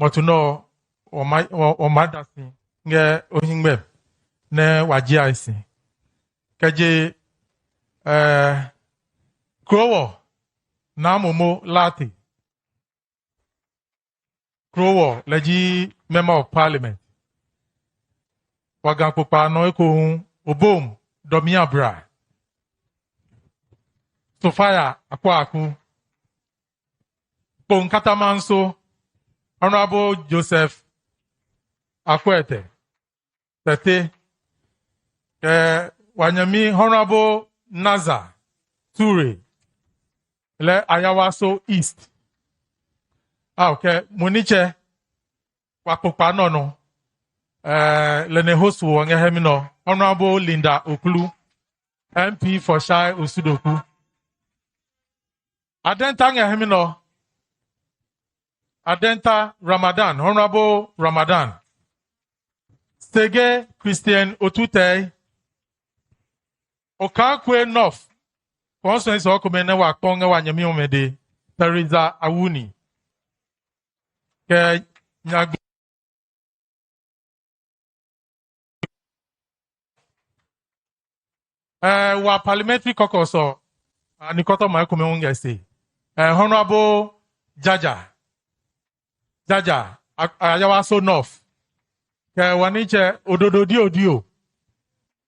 motuno o madasi nge ohingbe ne waji aisi keje krowo na momo lati krowo leji member of parliament wagan popa no eko obom domia bra Sofia akwaku Ponkatamanso Honorable Joseph Akwete Tete Wanyami Honorable Naza Ture Le Ayawaso East okay Muniche Wapopa no Lene Hosu Wange Hemino Honorable Linda Okulu MP for Shai Usudoku Adenta Nge Hemino Adenta Ramadan, Honorable Ramadan. Stege Christian Otute Okakwe North. Constance Okumene wa Konga wa Nyami Omede. Teresa Awuni. Ke Nyag wa parliamentary caucus Nikoto Maikume Ungesi. Honorable Jaja Ayawaso North. Ke waniche ododo dio.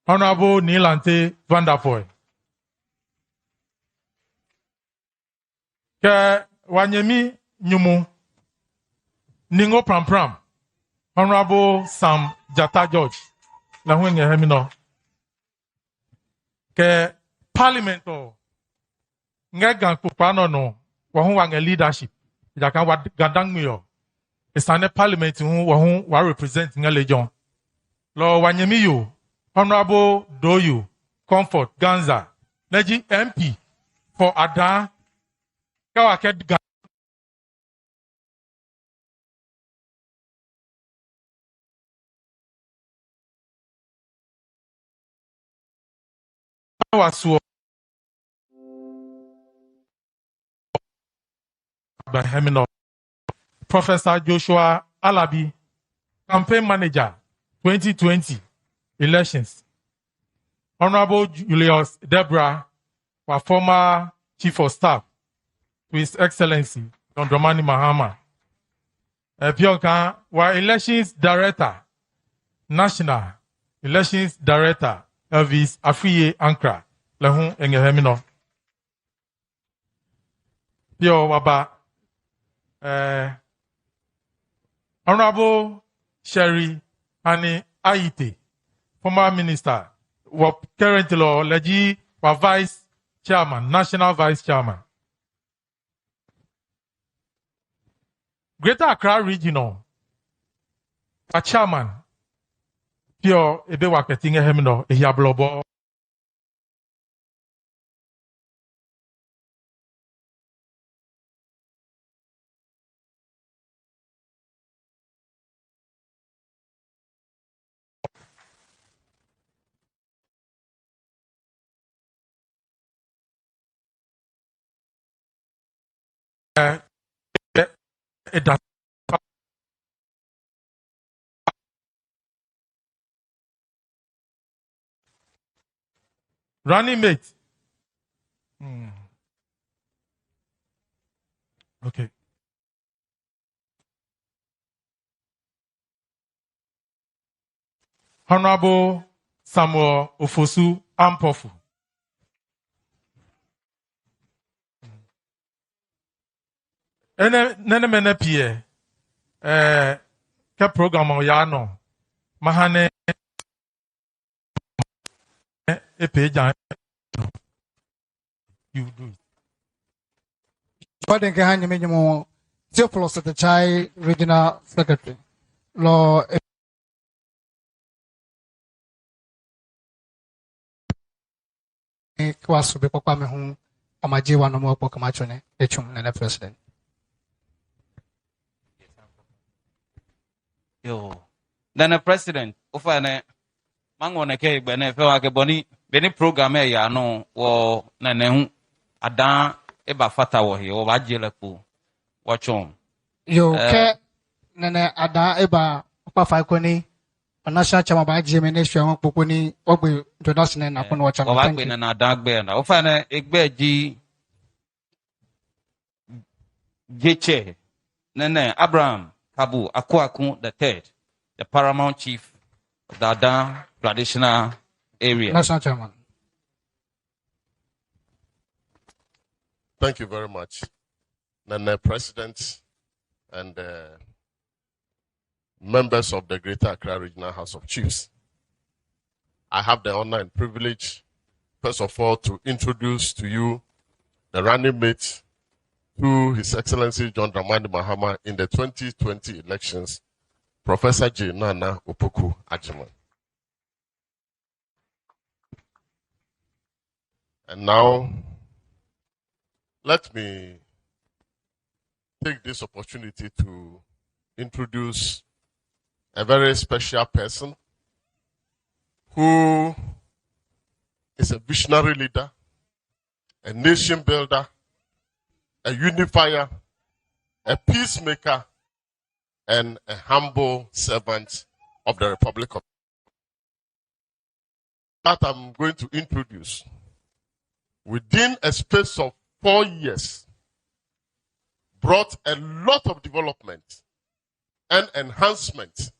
Honorable Nilante Vanderpool. Ke wanyemi nyumu. Ningo Pram. Honorable Sam Jata George. La huenge hemino. Ke parliament ngegan kupano no. Wahun wange leadership. Jakan wa gandang miyo. Isane parliament wa represent nga legion. Lo wanyemiyo, Honorable Doyu, Comfort, Ganza, Leji MP for Ada, Kawaket Ganza. Wasuo. Bahemino. Professor Joshua Alabi, Campaign Manager, 2020 elections. Honorable Julius Deborah, our former Chief of Staff to His Excellency, Don Dramani Mahama. Pionka, our Elections Director, National Elections Director, Elvis Afriye Accra, Lahun Engehemino. Pio Waba, Honorable Sherry Hani Aite, former minister, currently Leji Vice Chairman, National Vice Chairman. Greater Accra Regional, a chairman, Pio Ebewa Ketinge Hemino, Ehiablobo. Running mate. Okay. Honorable Samuel Ofosu Ampofu. Nene mene pie. Ke program o ya no. Mahane epeja. You do it. Pardon Kahanya Minimo, Theophilus at the Chai Regional Secretary. Law Kwasu be Kwame home, Amajiwa no more Pokamachone, Echum and the President. Yo, then the President, Ofane Mangone Cake, Benefake Boni, Beni program ya no, or Nane Adan Eba Fata or he, or Ajeleku. Watch on. Yo, nene ada eba opa fa koni national chairman ba GM nation won poponi ogbe introduction na kono chairman thank you na dagbe na ofa na egbe ji Geche Nene Abraham Kabu Akwaku the third, the paramount chief of the Adan traditional area. national chairman. Thank you very much, Nene President and members of the Greater Accra Regional House of Chiefs. I have the honor and privilege, first of all, to introduce to you the running mate to His Excellency John Dramani Mahama in the 2020 elections, Professor J. Nana Opoku Ajiman. And now, let me take this opportunity to introduce a very special person who is a visionary leader, a nation builder, a unifier, a peacemaker, and a humble servant of the Republic of that I'm going to introduce. Within a space of 4 years, brought a lot of development and enhancement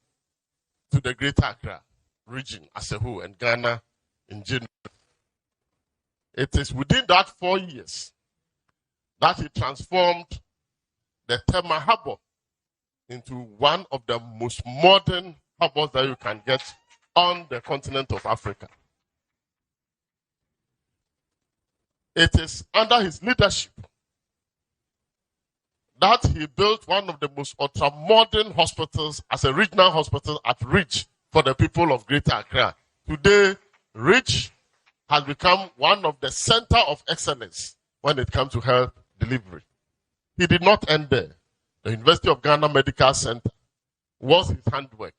to the Greater Accra region as a whole and Ghana in general. It is within that 4 years that he transformed the Tema Harbour into one of the most modern harbors that you can get on the continent of Africa. It is under his leadership that he built one of the most ultra-modern hospitals as a regional hospital at Ridge for the people of Greater Accra. Today, Ridge has become one of the center of excellence when it comes to health delivery. He did not end there. The University of Ghana Medical Center was his handwork.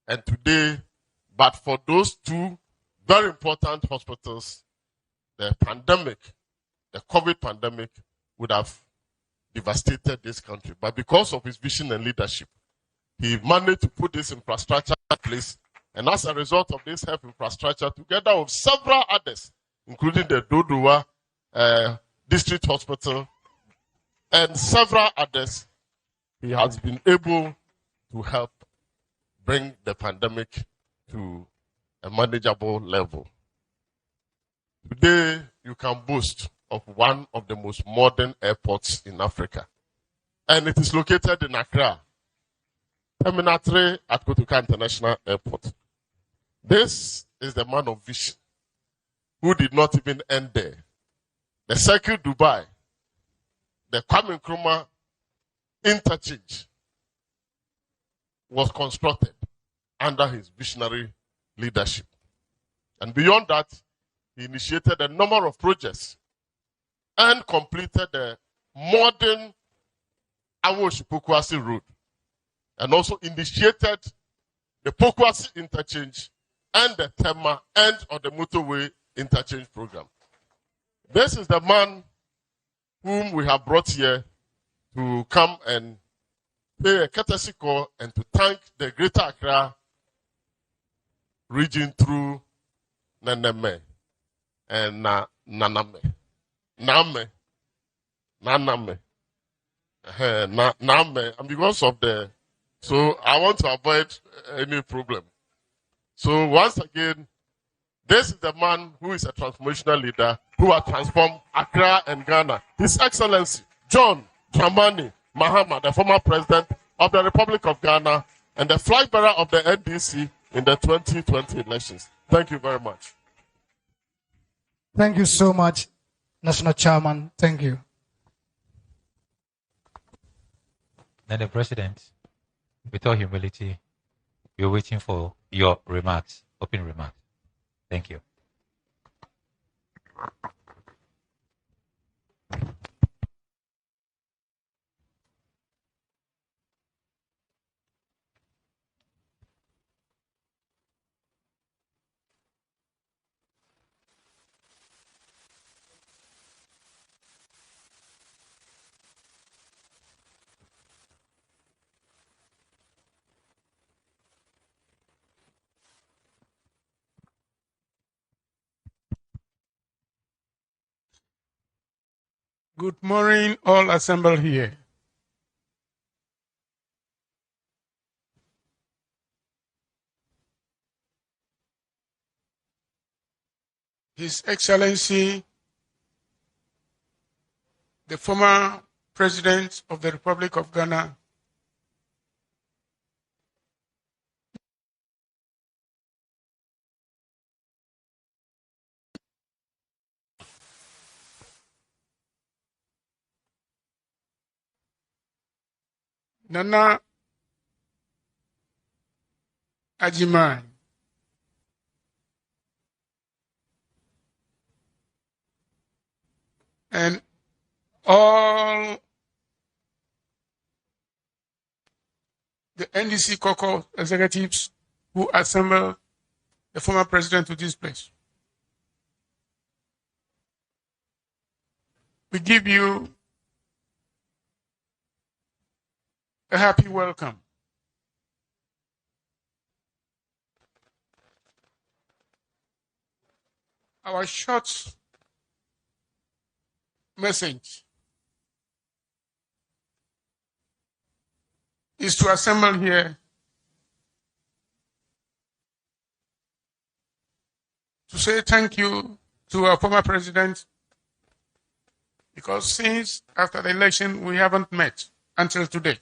And today, but for those two very important hospitals, the pandemic, the COVID pandemic, would have devastated this country. But because of his vision and leadership, he managed to put this infrastructure in place. And as a result of this health infrastructure, together with several others, including the Dodowa District Hospital and several others, he has been able to help bring the pandemic to a manageable level. Today, you can boast of one of the most modern airports in Africa. And it is located in Accra, Terminal 3 at Kotoka International Airport. This is the man of vision who did not even end there. The Circle Dubai, the Kwame Nkrumah Interchange was constructed under his visionary leadership. And beyond that, he initiated a number of projects and completed the modern Awoshi-Pokuasi Road and also initiated the Pokuasi Interchange and the Tema end of the motorway interchange program. This is the man whom we have brought here to come and pay a courtesy call and to thank the Greater Accra region through Naname and Naname. Name. Naname. Name. And because of the, so I want to avoid any problem. So once again, this is the man who is a transformational leader who has transformed Accra and Ghana. His Excellency, John Dramani Mahama, the former president of the Republic of Ghana and the flag bearer of the NDC in the 2020 elections. Thank you very much. Thank you so much, National Chairman. Thank you. Then the President, with all humility, we're waiting for your remarks, opening remarks. Thank you. Good morning, all assembled here. His Excellency, the former President of the Republic of Ghana, Nana Ajimai, and all the NDC caucus executives who assembled the former president to this place. We give you a happy welcome. Our short message is to assemble here to say thank you to our former president, because since after the election we haven't met until today.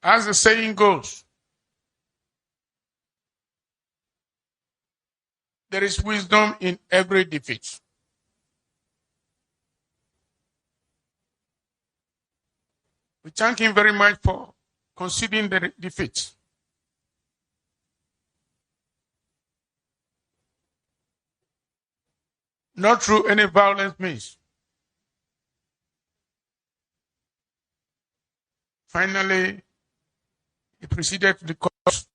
As the saying goes, there is wisdom in every defeat. We thank him very much for conceding the defeat. Not through any violent means. Finally, he proceeded to the court.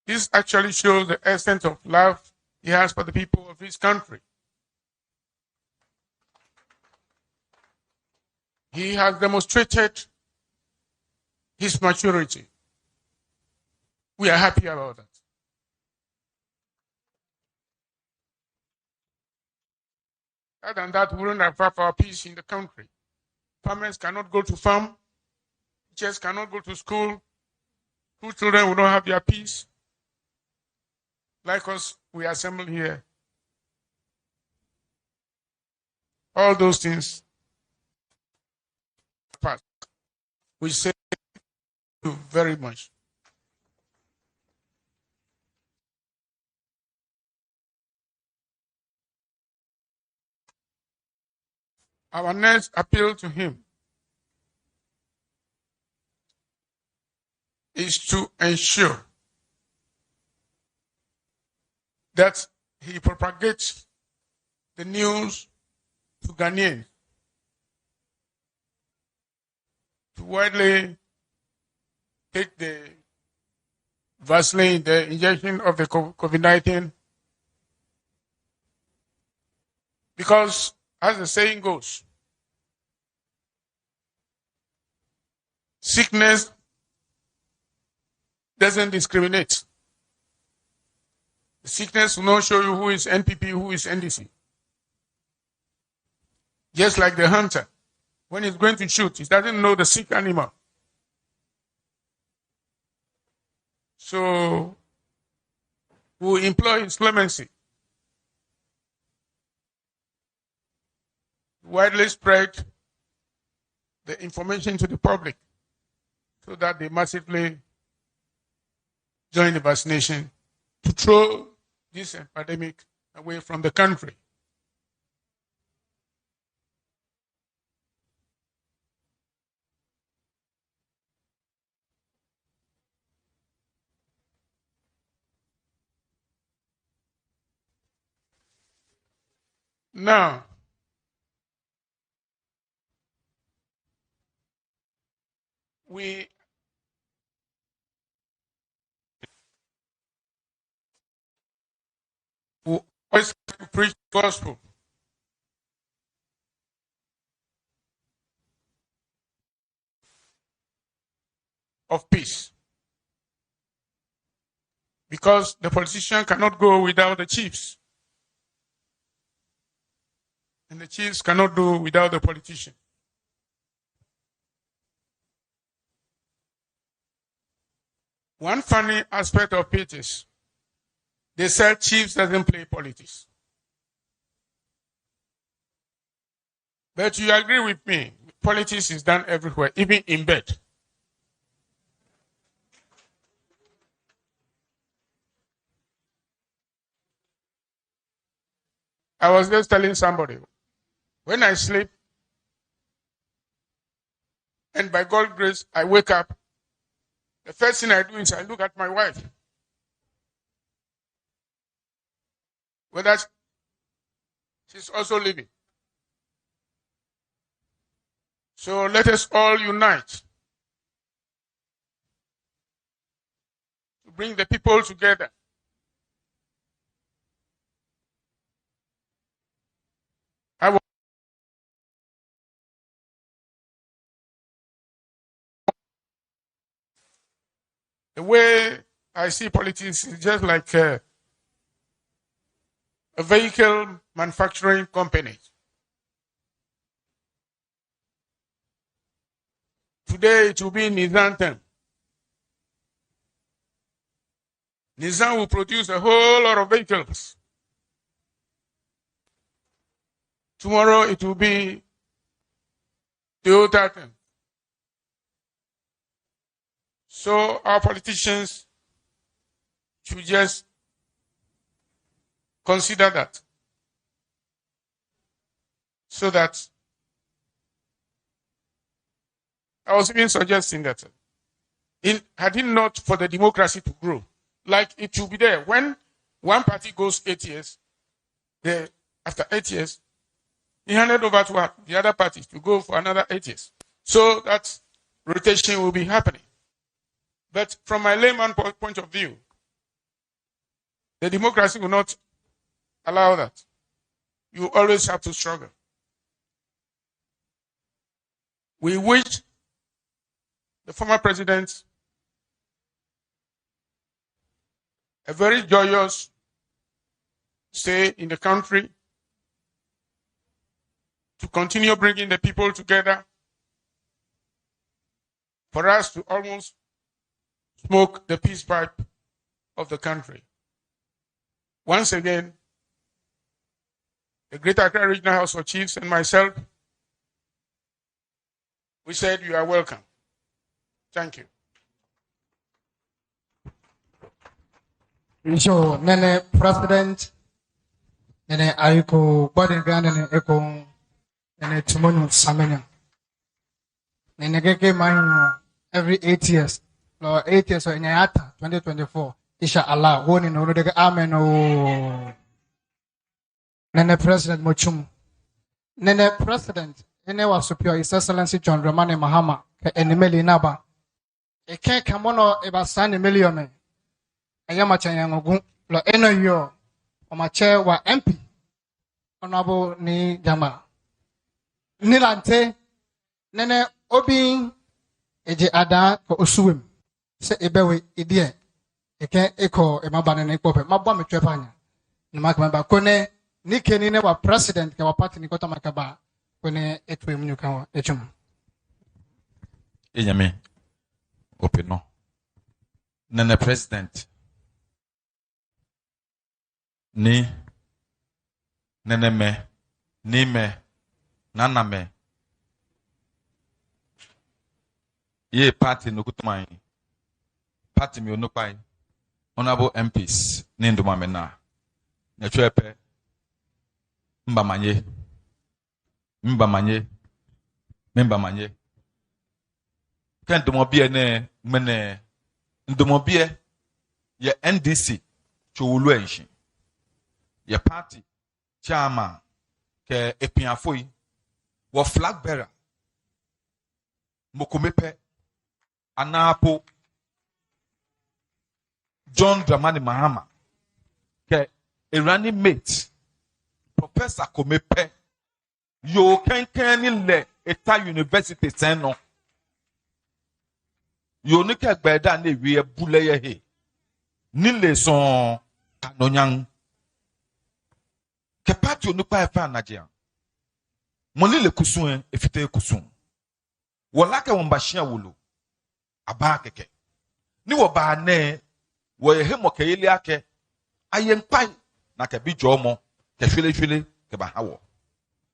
This actually shows the essence of love he has for the people of his country. He has demonstrated his maturity. We are happy about that. Other than that, we wouldn't have our peace in the country. Farmers cannot go to farm. Teachers cannot go to school. School children will not have their peace. Like us, we assemble here. All those things pass. We say thank you very much. Our next appeal to him is to ensure that he propagates the news to Ghanaians, to widely take the vaccine, the injection of the COVID-19, because as the saying goes, sickness doesn't discriminate. The sickness will not show you who is NPP, who is NDC. Just like the hunter, when he's going to shoot, he doesn't know the sick animal. So we employ his clemency, widely spread the information to the public so that they massively join the vaccination to throw this epidemic away from the country. Now, we always preach the gospel. of peace. Because the politician cannot go without the chiefs. And the chiefs cannot do without the politician. One funny aspect of it is they said chiefs doesn't play politics. But you agree with me, politics is done everywhere, even in bed. I was just telling somebody, when I sleep, and by God's grace, I wake up, the first thing I do is I look at my wife. Whether she's also living. So let us all unite to bring the people together. The way I see politics is just like a vehicle manufacturing company. Today it will be Nissan 10. Nissan will produce a whole lot of vehicles. Tomorrow it will be Toyota 10. So our politicians should just consider that. So that I was even suggesting that had it not for the democracy to grow, like it should be there. When one party goes 8 years, after 8 years, he handed over to the other party to go for another 8 years. So that rotation will be happening. But from my layman point of view, the democracy will not allow that. You always have to struggle. We wish the former president a very joyous stay in the country, to continue bringing the people together, for us to almost smoke the peace pipe of the country. Once again, the Greater Accra Regional House of Chiefs and myself, we said you are welcome. Thank you. So, Nene President, Nene Aiko Body Grand and Echo, Nene Tumonu Samena. Nene Geke Mine every 8 years. No, 8 years in Yata 2024. Isha Allah, one in Orodega Amen. Oh, Nene President Mochum. Nene President, Nene was superior, His Excellency John Dramani Mahama, Enemeli Naba. A can't come on about Sunny Million. I am a Chayango, Lo Eno Yo, on my chair were MP. Honorable Ni Jama. Nilante, Nene Obi, Eje Ada, for Uswim. Say Ebewe, Idie. A can't echo a Maban and Echo, Mabam Trepana. No Makamba Kone, Nike Nine were president, our party Nikota Makaba, Kone Etwim Nukawa, Echum. Enyame, open no. Nene president. Ni nene me, ni me, nana me. Ye party no kutumai. Party mi onupai. Honorable MPs, ni nduma mena. Nyachwepe. Mbamanye. Mbamanye. Kentumobie ne mene. Ndumobie ye NDC chowulu enshi. Your party chairman ke epiafoi wo flag bearer mokomepe anapo John Dramani Mahama ke a running mate Professor Komepe yo kenken le Eta University seno yonika gbeda na wie bule ye he ni leson kanonyan ke party onipa efa nagia moni le kusun efite kusun wala ke wombashia wulu aba keke ni wo ba ne wo ye hemo ke yeli ake ayempai na ke bi jomo ke hwele ke ba hawo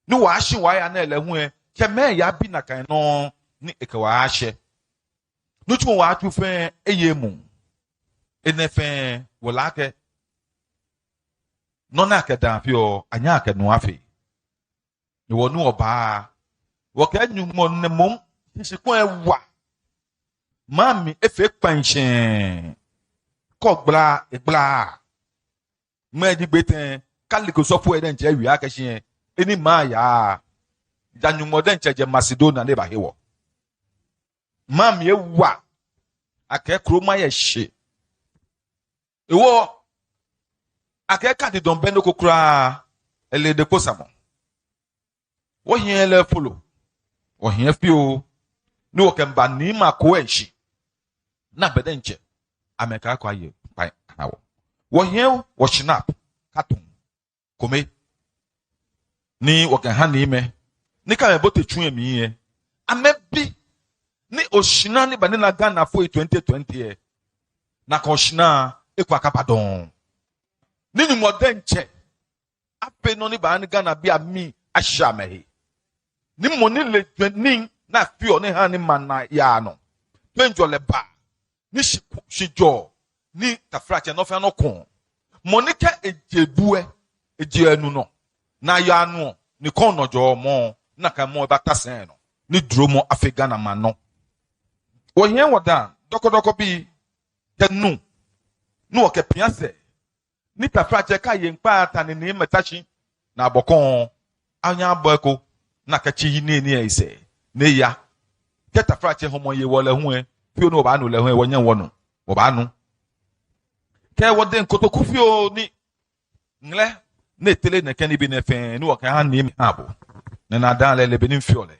ni wa ahye wa ya na ele hu e ke me ya bi na kan no ni e ke wa ahye no tu wa atu fe eyemu enefe wala ke no na ke dan pio anya ke no afi ni wo nu oba wo ke nyumo ne mom hisi ko ewa mami efe panshen ko gbla me di gbeten kaliko sofo e den je wi akehien eni ma ya janyumo den je Macedonia ne ba hewo mami ewa ake kroma ye hye ewo ake ka di don beno kokura ele de posamo wo hien le follow wo hien fio ni wo kemba ni ma ko enchi na beden che ameka kwa ye pai hawo wo hien wo shinap katon kome ni wo kan ha ni me ni ka me bote twu emi ye amebi ni oshina ni bani na Ghana for 2020 na ka oshina ekwa kapadon ni modern che ape no ni bani Ghana bi ami ahya mehe ni moni le ni na fio ni ha ni mana ya no twenjo le ba ni shijo ni tafrache no fa no kon moni ka ejebue ejianu no na ya no ni kon no jo mo na ka mo ba tasen no ni dromo afega na mano wo hien woda dokodoko bi tenu no ke piase ni tafrache ka ye npa ta ni metachi na abokon anya aboko na ka chi ni ise ne ya keta frache homo ye wole hu e fio no ba nu le hu e wonye wono wo ba nu ke wode nkotoku fio ni ngle na tele na kani bi na fe ni wo ka han ni abo na dan le be ni fio le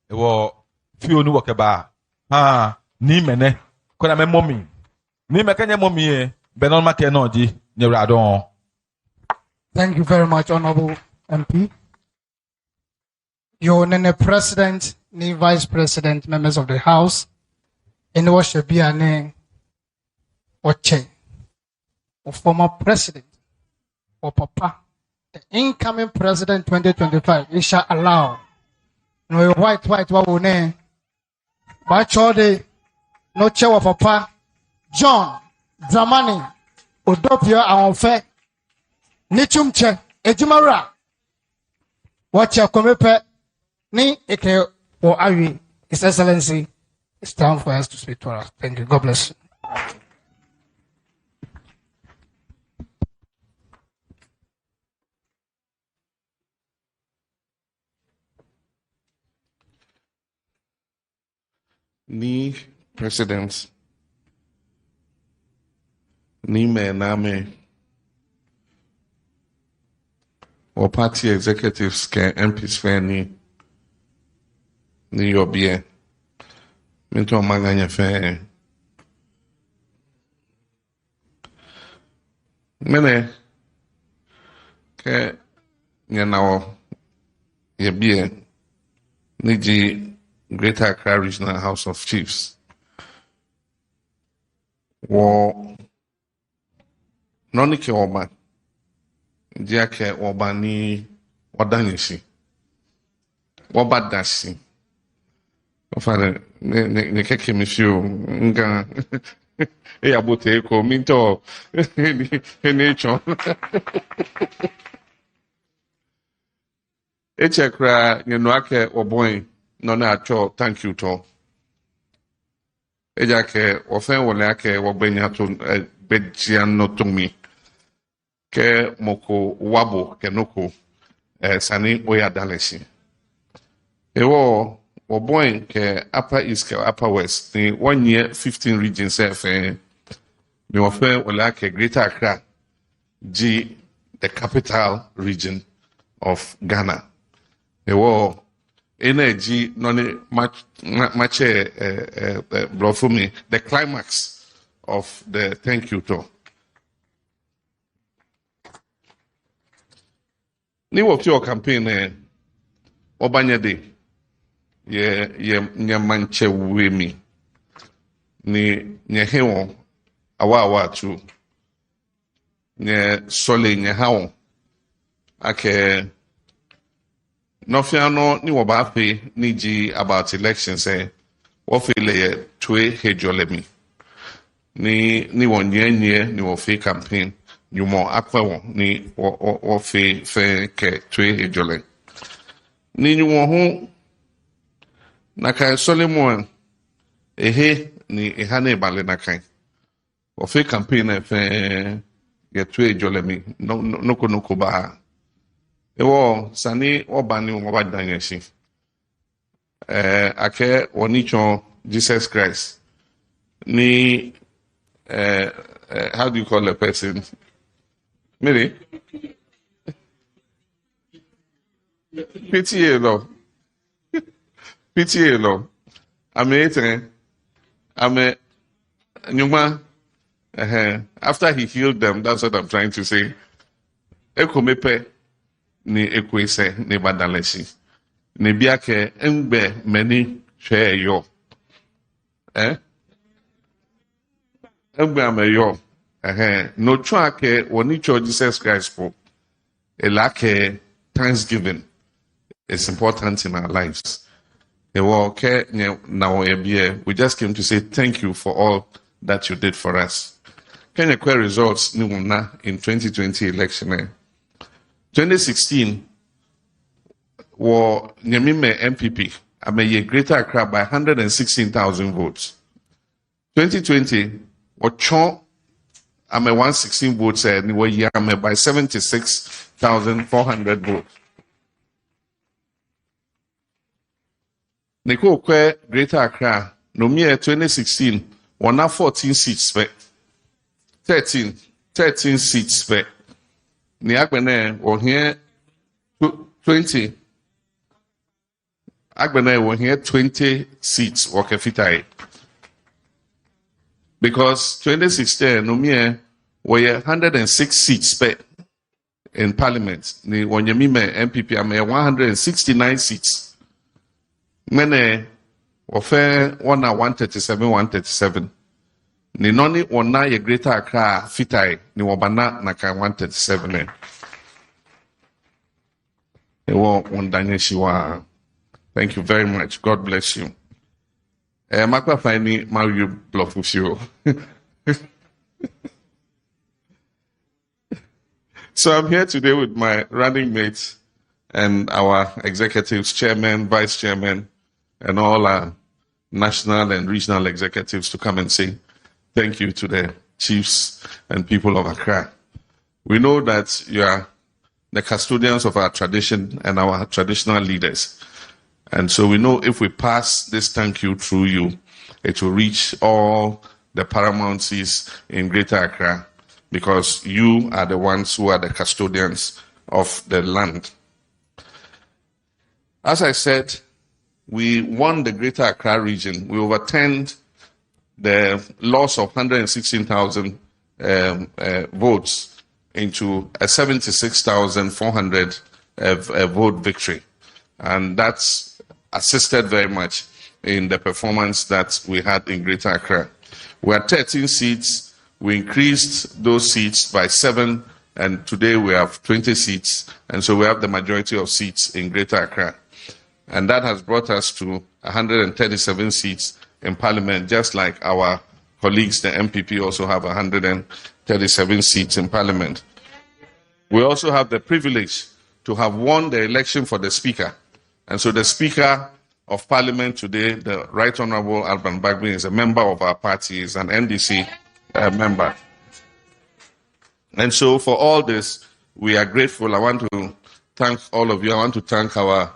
e wo fio ni wo ke ba ha ni mene ko na me momi ni me kanye momi e be no ma ke no di ni radon. Thank you very much, Honorable MP. Your Nene President, ni Vice President, members of the House, and what should be a name or chair or former President or Papa, the incoming President 2025, we shall allow no white what will name, but the no chair of Papa, John Dramani, Odopio, our fair, Nichumche, Ejimara, watch your Kwame ni eke or Ari, His Excellency, it's time for us to speak to us. Thank you. God bless you. Ni presidents, ni mename, or party executives can MPs fanny. Ni yo bien. Minto maganya fe. Mene ke nyanao ye bien. Niji Greater Accra Regional House of Chiefs. Wo noni ke oba. Dia ke oba ni wadanyishi. Oba dashi. Father, ne keke misio nga e abote ko minto ene chon e chekra nyeno ake oboy no na acho thank you to e jake ofen wole ake wogbenya to bejiano to mi ke moko wabo kenoko sani oya dalesi ewo Oboy ke Upper East ke Upper West the 1 year 15 regions me offer olake Greater Accra the capital region of Ghana. They were energy none much brought for me the climax of the thank you talk. Ni wo fi campaign obanya de ye nyamanche wemi ni nyehewo awa tu nye sole nye hawo ake Nofiano ni wabafe ni ji about elections wo feel ye twe hejolemi ni wonyenye ni wo fe campaign nyumo akwewo ni wo fe ke twe hejole ni nyumo ho naka Solomon ehe ni ehane bale naka wo fe campaign fe ye twe hejolemi noko ba ewo sani obani obadanyeshi ake onicho Jesus Christ ni how do you call a person Miri PTA lo ame nyuma after he healed them, that's what I'm trying to say. Ekomepe ni ekwese ni badalesi ni biake embe meni hwe yo embe ameyo no twake woni cho Jesus Christ for elake thanksgiving is important in our lives. We just came to say thank you for all that you did for us. Kenya Kwe results in 2020 election 2016 were Nyamime MPP ameye Greater Accra by 116,000 votes. 2020 were Chon ame 116 votes and were Yame by 76,400 votes. Niko Kwe Greater Accra no mere 2016 won 14 seats 13 seats ni agbene won here 20 agbene won here 20 seats wakafitai because 2016 no mere were 106 seats in parliament ni wonyamime MPP am 169 seats mene ofe 137 ni noni wona ye Greater Accra fitai ni wabana na ka 137 ewo wondanye shiwa. Thank you very much. God bless you. Makwa fini Mario Blofusio. So I'm here today with my running mates and our executives, chairman, vice chairman, and all our national and regional executives to come and say thank you to the chiefs and people of Accra. We know that you are the custodians of our tradition and our traditional leaders. And so we know if we pass this thank you through you, it will reach all the paramountcies in Greater Accra because you are the ones who are the custodians of the land. As I said, we won the Greater Accra region. We overturned the loss of 116,000 votes into a 76,400 vote victory. And that's assisted very much in the performance that we had in Greater Accra. We had 13 seats. We increased those seats by 7, and today we have 20 seats. And so we have the majority of seats in Greater Accra. And that has brought us to 137 seats in Parliament, just like our colleagues, the MPP, also have 137 seats in Parliament. We also have the privilege to have won the election for the Speaker. And so the Speaker of Parliament today, the Right Honorable Alban Bagby, is a member of our party, is an NDC member. And so for all this, we are grateful. I want to thank all of you. I want to thank our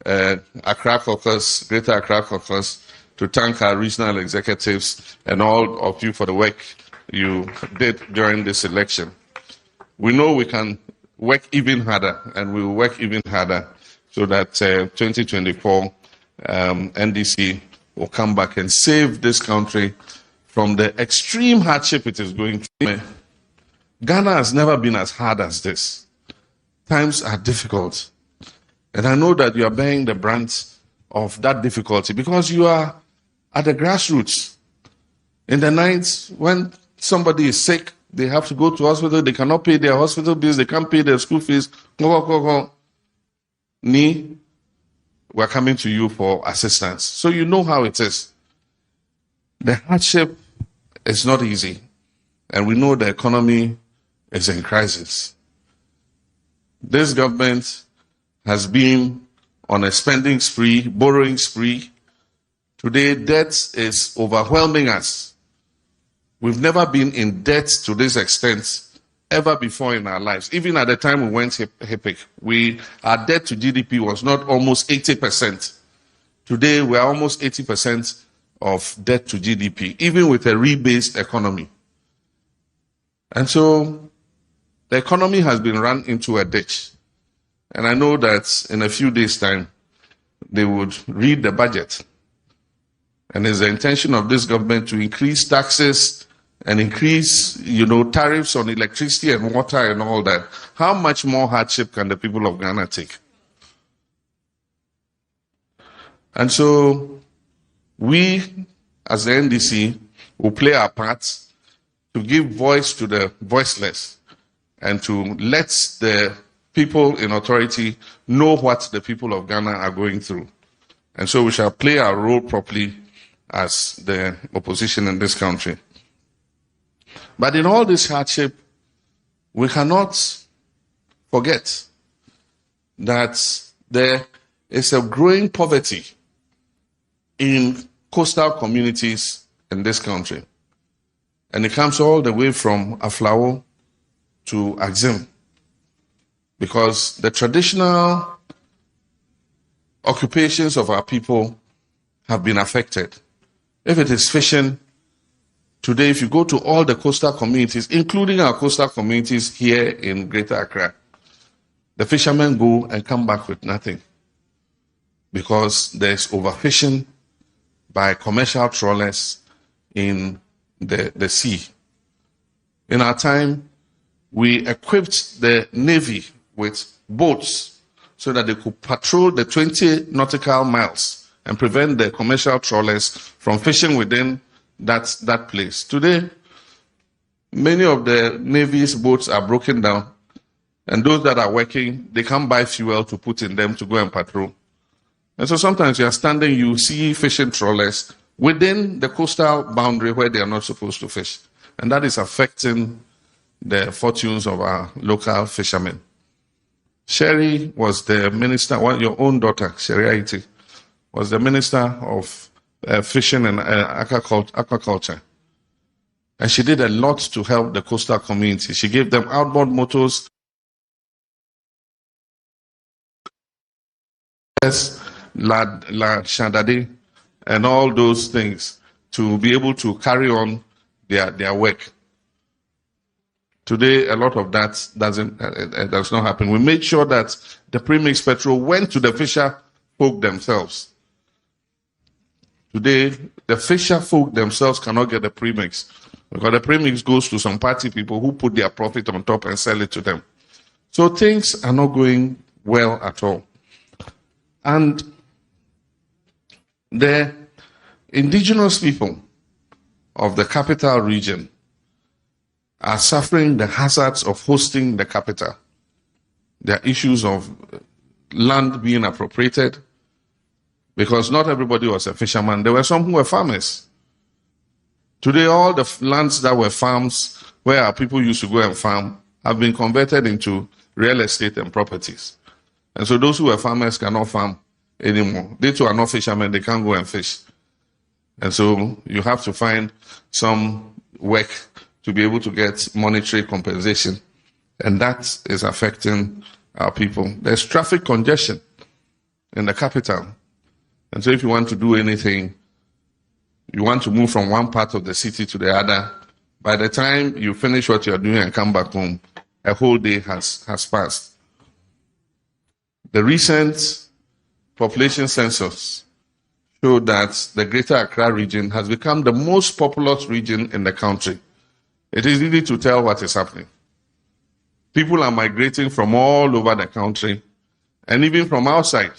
Accra Caucus, Greater Accra Caucus, to thank our regional executives and all of you for the work you did during this election. We know we can work even harder, and we will work even harder so that 2024 NDC will come back and save this country from the extreme hardship it is going through. Ghana has never been as hard as this. Times are difficult. And I know that you are bearing the brunt of that difficulty because you are at the grassroots. In the nights, when somebody is sick, they have to go to hospital, they cannot pay their hospital bills, they can't pay their school fees. We're coming to you for assistance. So you know how it is. The hardship is not easy. And we know the economy is in crisis. This government has been on a spending spree, borrowing spree. Today, debt is overwhelming us. We've never been in debt to this extent ever before in our lives. Even at the time we went HIPIC, our debt to GDP was not almost 80%. Today, we are almost 80% of debt to GDP, even with a rebased economy. And so, the economy has been run into a ditch. And I know that in a few days' time, they would read the budget. And it's the intention of this government to increase taxes and increase, tariffs on electricity and water and all that. How much more hardship can the people of Ghana take? And so, we, as the NDC, will play our part to give voice to the voiceless and to let the people in authority know what the people of Ghana are going through. And so we shall play our role properly as the opposition in this country. But in all this hardship, we cannot forget that there is a growing poverty in coastal communities in this country. And it comes all the way from Aflao to Axim, because the traditional occupations of our people have been affected. If it is fishing, today if you go to all the coastal communities, including our coastal communities here in Greater Accra, the fishermen go and come back with nothing because there's overfishing by commercial trawlers in the sea. In our time, we equipped the Navy with boats so that they could patrol the 20 nautical miles and prevent the commercial trawlers from fishing within that place. Today, many of the Navy's boats are broken down, and those that are working, they can't buy fuel to put in them to go and patrol. And so sometimes you are standing, you see fishing trawlers within the coastal boundary where they are not supposed to fish. And that is affecting the fortunes of our local fishermen. Sherry was the minister, your own daughter, Sherry Aiti, was the minister of fishing and aquaculture. And she did a lot to help the coastal community. She gave them outboard motors, La Shandade, and all those things to be able to carry on their work. Today, a lot of that does not happen. We made sure that the premix petrol went to the fisher folk themselves. Today, the fisher folk themselves cannot get the premix because the premix goes to some party people who put their profit on top and sell it to them. So things are not going well at all. And the indigenous people of the capital region are suffering the hazards of hosting the capital. There are issues of land being appropriated because not everybody was a fisherman. There were some who were farmers. Today, all the lands that were farms, where our people used to go and farm, have been converted into real estate and properties. And so those who were farmers cannot farm anymore. They too are not fishermen, they can't go and fish. And so you have to find some work to be able to get monetary compensation. And that is affecting our people. There's traffic congestion in the capital. And so if you want to do anything, you want to move from one part of the city to the other, by the time you finish what you're doing and come back home, a whole day has passed. The recent population census showed that the Greater Accra region has become the most populous region in the country. It is easy to tell what is happening. People are migrating from all over the country and even from outside.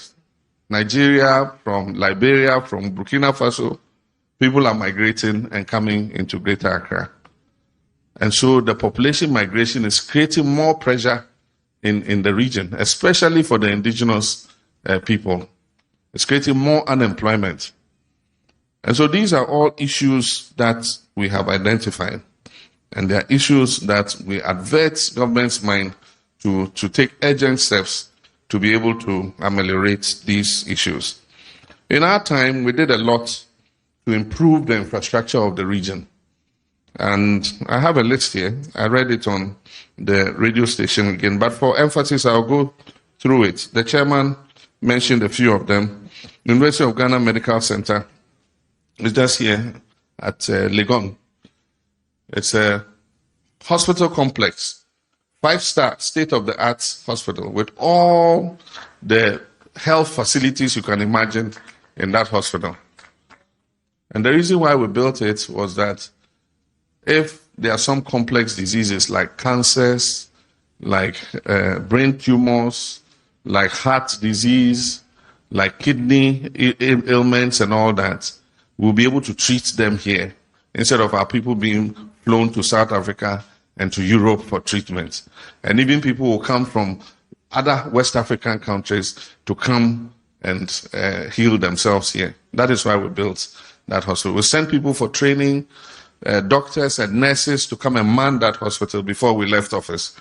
Nigeria, from Liberia, from Burkina Faso, people are migrating and coming into Greater Accra. And so the population migration is creating more pressure in the region, especially for the indigenous people. It's creating more unemployment. And so these are all issues that we have identified. And they are issues that we advert government's mind to take urgent steps to be able to ameliorate these issues. In our time, we did a lot to improve the infrastructure of the region. And I have a list here. I read it on the radio station again, but for emphasis, I'll go through it. The chairman mentioned a few of them. University of Ghana Medical Center is just here at Legon. It's a hospital complex, 5-star state-of-the-art hospital with all the health facilities you can imagine in that hospital. And the reason why we built it was that if there are some complex diseases like cancers, like brain tumors, like heart disease, like kidney ailments and all that, we'll be able to treat them here instead of our people being flown to South Africa and to Europe for treatment. And even people will come from other West African countries to come and heal themselves here. That is why we built that hospital. We sent people for training, doctors and nurses to come and man that hospital before we left office.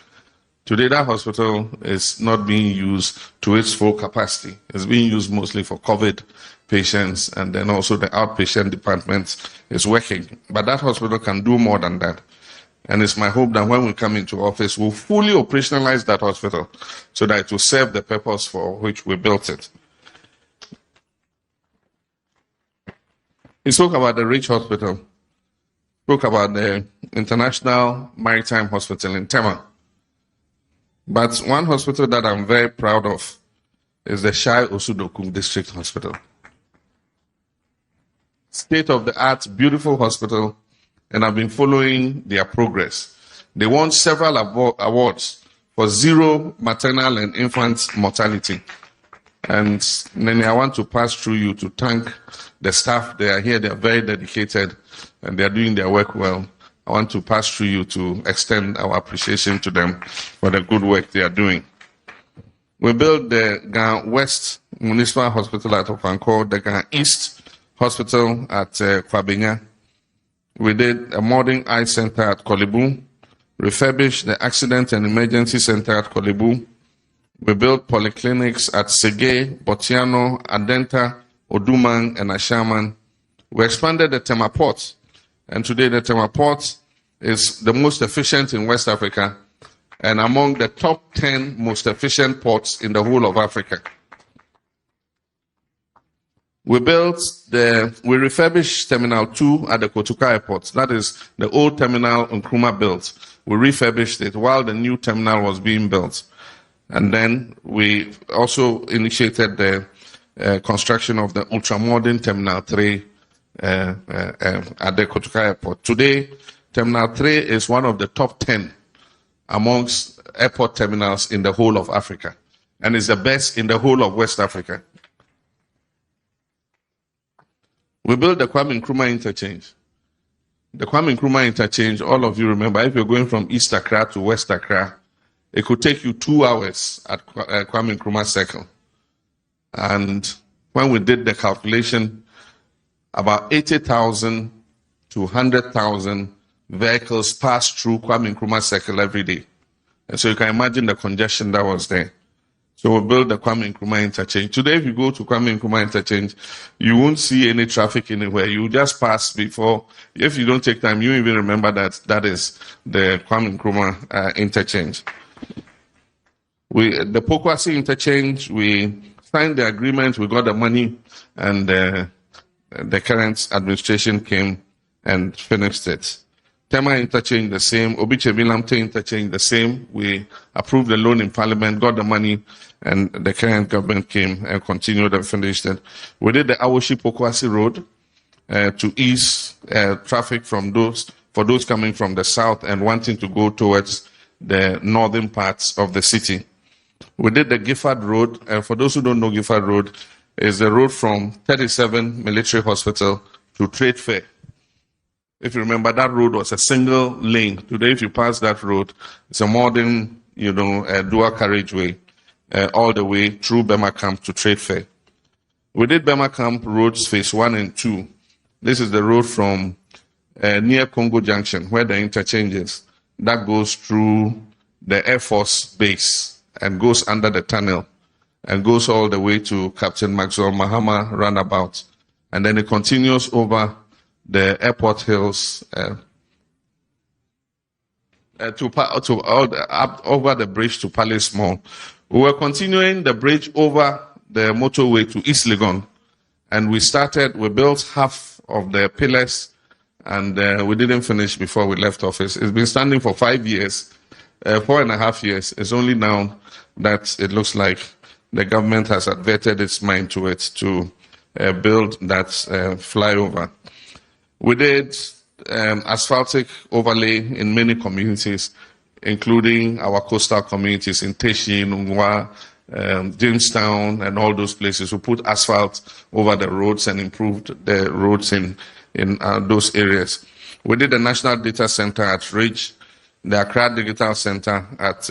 Today, that hospital is not being used to its full capacity. It's being used mostly for COVID patients, and then also the outpatient department is working. But that hospital can do more than that. And it's my hope that when we come into office, we'll fully operationalize that hospital so that it will serve the purpose for which we built it. He spoke about the Rich Hospital, spoke about the International Maritime Hospital in Tema. But one hospital that I'm very proud of is the Shai Osudokum District Hospital. State-of-the-art, beautiful hospital, and I've been following their progress. They won several awards for zero maternal and infant mortality. And then I want to pass through you to thank the staff. They are here, they are very dedicated, and they are doing their work well. I want to pass through you to extend our appreciation to them for the good work they are doing. We built the Ghana West Municipal Hospital at Ofanko, the Ghana East Hospital at Kwabenya. We did a modern eye center at Kolebu, refurbished the Accident and Emergency Center at Kolebu. We built polyclinics at Sege, Botiano, Adenta, Odumang, and Ashaman. We expanded the Tema Port, and today the Tema Port is the most efficient in West Africa and among the top 10 most efficient ports in the whole of Africa. We refurbished Terminal 2 at the Kotoka Airport. That is the old terminal Nkrumah built. We refurbished it while the new terminal was being built. And then we also initiated the construction of the ultra-modern Terminal 3 at the Kotoka Airport. Today, Terminal 3 is one of the top 10 amongst airport terminals in the whole of Africa, and is the best in the whole of West Africa. We built the Kwame Nkrumah Interchange. The Kwame Nkrumah Interchange, all of you remember, if you're going from East Accra to West Accra, it could take you 2 hours at Kwame Nkrumah Circle. And when we did the calculation, about 80,000 to 100,000 vehicles pass through Kwame Nkrumah Circle every day. And so you can imagine the congestion that was there. So we built the Kwame Nkrumah Interchange. Today, if you go to Kwame Nkrumah Interchange, you won't see any traffic anywhere. You just pass before. If you don't take time, you even remember that that is the Kwame Nkrumah Interchange. The Pokwasi Interchange, we signed the agreement, we got the money, and the current administration came and finished it. Tema Interchange the same. Obiche-Bilamte Interchange the same. We approved the loan in Parliament, got the money, and the current government came and continued and finished it. We did the Awoshi-Pokwasi Road to ease traffic for those coming from the south and wanting to go towards the northern parts of the city. We did the Gifford Road, and for those who don't know, Gifford Road is the road from 37 Military Hospital to Trade Fair. If you remember, that road was a single lane. Today, if you pass that road, it's a modern, dual carriageway all the way through Bema Camp to Trade Fair. We did Bema Camp roads phase 1 and 2. This is the road from near Congo Junction, where the interchange is. That goes through the Air Force base and goes under the tunnel and goes all the way to Captain Maxwell Mahama roundabout. And then it continues over the airport hills over the bridge to Palace Mall. We were continuing the bridge over the motorway to East Legon, and we built half of the pillars, and we didn't finish before we left office. It's been standing for 5 years, 4.5 years. It's only now that it looks like the government has adverted its mind to it to build that flyover. We did asphaltic overlay in many communities, including our coastal communities in Teshi, Nkrumah, Jamestown, and all those places. We put asphalt over the roads and improved the roads in those areas. We did the National Data Center at Ridge, the Accra Digital Center at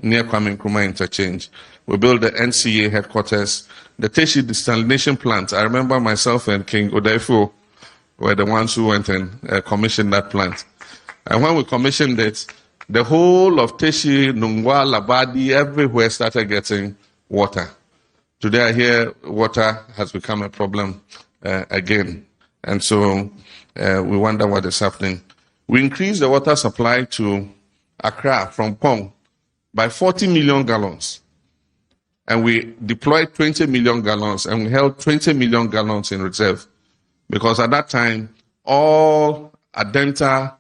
near Kwame Nkrumah Interchange. We built the NCA headquarters, the Teshi desalination plant. I remember myself and King Odaifo were the ones who went and commissioned that plant. And when we commissioned it, the whole of Teshi, Nungwa, Labadi, everywhere started getting water. Today I hear water has become a problem again. And so we wonder what is happening. We increased the water supply to Accra from Pong by 40 million gallons. And we deployed 20 million gallons, and we held 20 million gallons in reserve. Because at that time, all Adenta,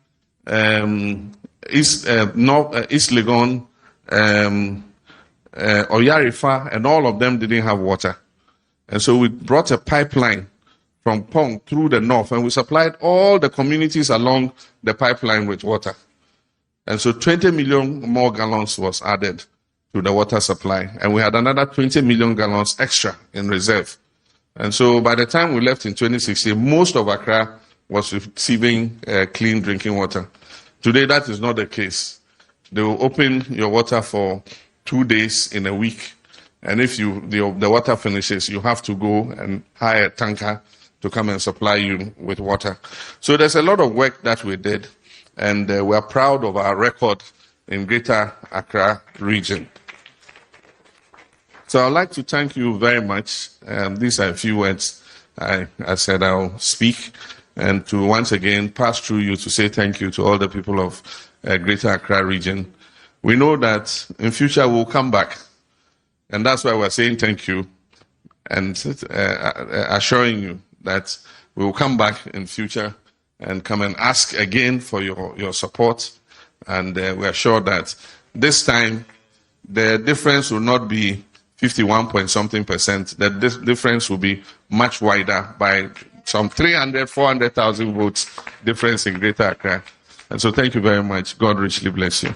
East Legon, Oyarifa, and all of them didn't have water. And so we brought a pipeline from Pong through the north, and we supplied all the communities along the pipeline with water. And so 20 million more gallons was added to the water supply, and we had another 20 million gallons extra in reserve. And so by the time we left in 2016, most of Accra was receiving clean drinking water. Today, that is not the case. They will open your water for 2 days in a week. And if the water finishes, you have to go and hire a tanker to come and supply you with water. So there's a lot of work that we did, and we're proud of our record in Greater Accra region. So I'd like to thank you very much. These are a few words I said I'll speak, and to once again pass through you to say thank you to all the people of Greater Accra region. We know that in future we'll come back, and that's why we're saying thank you and assuring you that we will come back in future and come and ask again for your support. And we're sure that this time the difference will not be 51-point-something%. The difference will be much wider by some 400,000 votes difference in Greater Accra. And so thank you very much. God richly bless you.